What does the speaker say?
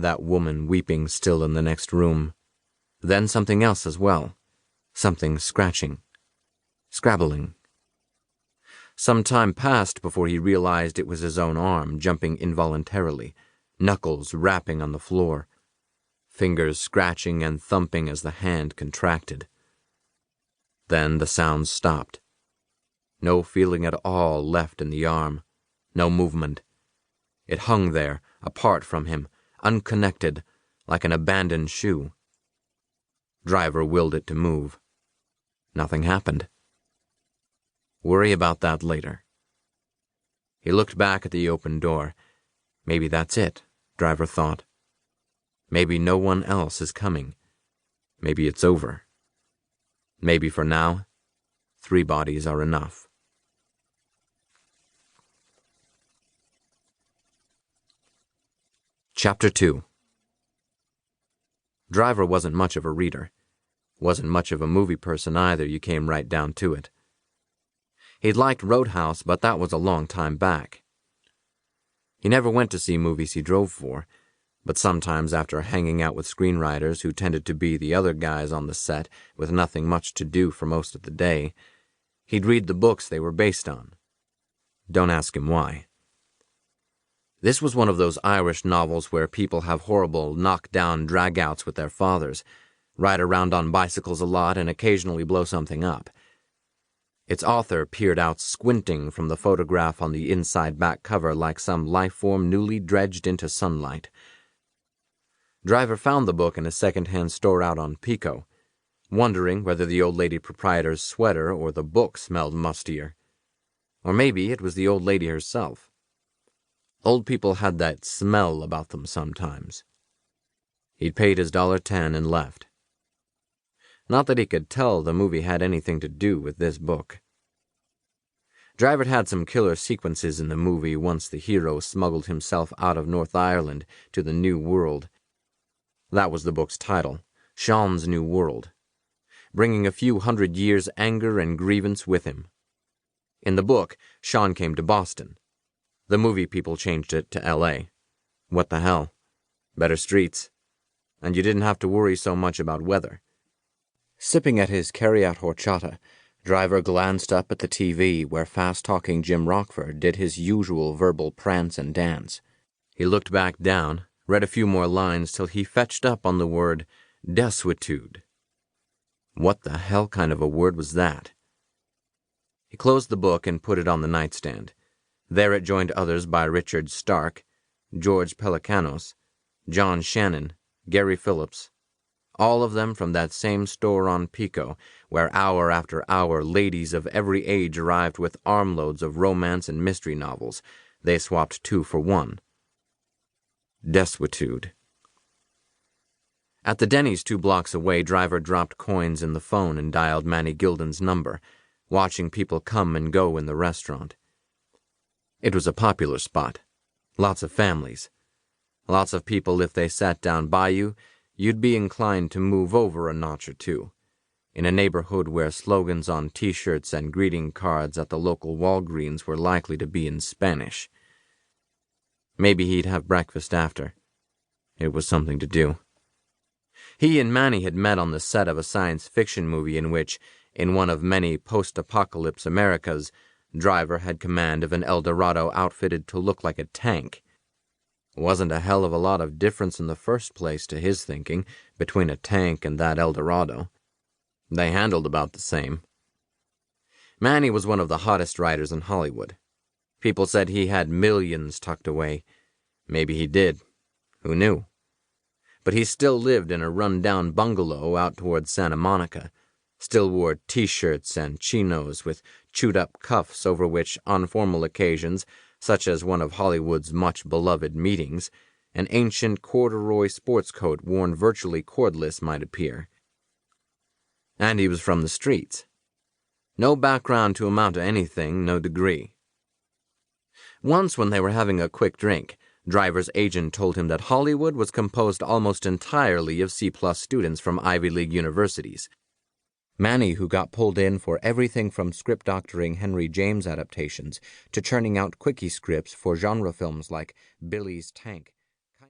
that woman weeping still in the next room. Then something else as well. Something scratching. Scrabbling. Some time passed before he realized it was his own arm jumping involuntarily, knuckles rapping on the floor, fingers scratching and thumping as the hand contracted. Then the sounds stopped. No feeling at all left in the arm, no movement. It hung there, apart from him, unconnected, like an abandoned shoe. Driver willed it to move. Nothing happened. Worry about that later. He looked back at the open door. Maybe that's it, Driver thought. Maybe no one else is coming. Maybe it's over. Maybe for now, 3 bodies are enough. Chapter 2. Driver wasn't much of a reader. Wasn't much of a movie person either, you came right down to it. He'd liked Roadhouse, but that was a long time back. He never went to see movies he drove for, but sometimes after hanging out with screenwriters who tended to be the other guys on the set with nothing much to do for most of the day, he'd read the books they were based on. Don't ask him why. This was one of those Irish novels where people have horrible knock-down drag-outs with their fathers, ride around on bicycles a lot, and occasionally blow something up. Its author peered out squinting from the photograph on the inside back cover like some life form newly dredged into sunlight. Driver found the book in a second-hand store out on Pico, wondering whether the old lady proprietor's sweater or the book smelled mustier. Or maybe it was the old lady herself. Old people had that smell about them sometimes. He'd paid his $1.10 and left. Not that he could tell the movie had anything to do with this book. Driver had some killer sequences in the movie once the hero smuggled himself out of North Ireland to the New World. That was the book's title, Sean's New World, bringing a few hundred years' anger and grievance with him. In the book, Sean came to Boston. The movie people changed it to L.A. What the hell? Better streets. And you didn't have to worry so much about weather. Sipping at his carry-out horchata, Driver glanced up at the TV where fast-talking Jim Rockford did his usual verbal prance and dance. He looked back down, read a few more lines till he fetched up on the word desuetude. What the hell kind of a word was that? He closed the book and put it on the nightstand. There it joined others by Richard Stark, George Pelicanos, John Shannon, Gary Phillips, all of them from that same store on Pico, where hour after hour ladies of every age arrived with armloads of romance and mystery novels. They swapped 2 for 1. Desuetude. At the Denny's 2 blocks away, Driver dropped coins in the phone and dialed Manny Gilden's number, watching people come and go in the restaurant. It was a popular spot. Lots of families. Lots of people, if they sat down by you, you'd be inclined to move over a notch or two. In a neighborhood where slogans on T-shirts and greeting cards at the local Walgreens were likely to be in Spanish. Maybe he'd have breakfast after. It was something to do. He and Manny had met on the set of a science fiction movie in which, in one of many post-apocalypse Americas, Driver had command of an El Dorado outfitted to look like a tank. Wasn't a hell of a lot of difference in the first place, to his thinking, between a tank and that El Dorado. They handled about the same. Manny was one of the hottest writers in Hollywood. People said he had millions tucked away. Maybe he did. Who knew? But he still lived in a run-down bungalow out toward Santa Monica, still wore T-shirts and chinos with chewed-up cuffs over which, on formal occasions, such as one of Hollywood's much-beloved meetings, an ancient corduroy sports coat worn virtually cordless might appear. And he was from the streets. No background to amount to anything, no degree. Once, when they were having a quick drink, Driver's agent told him that Hollywood was composed almost entirely of C-plus students from Ivy League universities. Manny, who got pulled in for everything from script doctoring Henry James adaptations to churning out quickie scripts for genre films like Billy's Tank,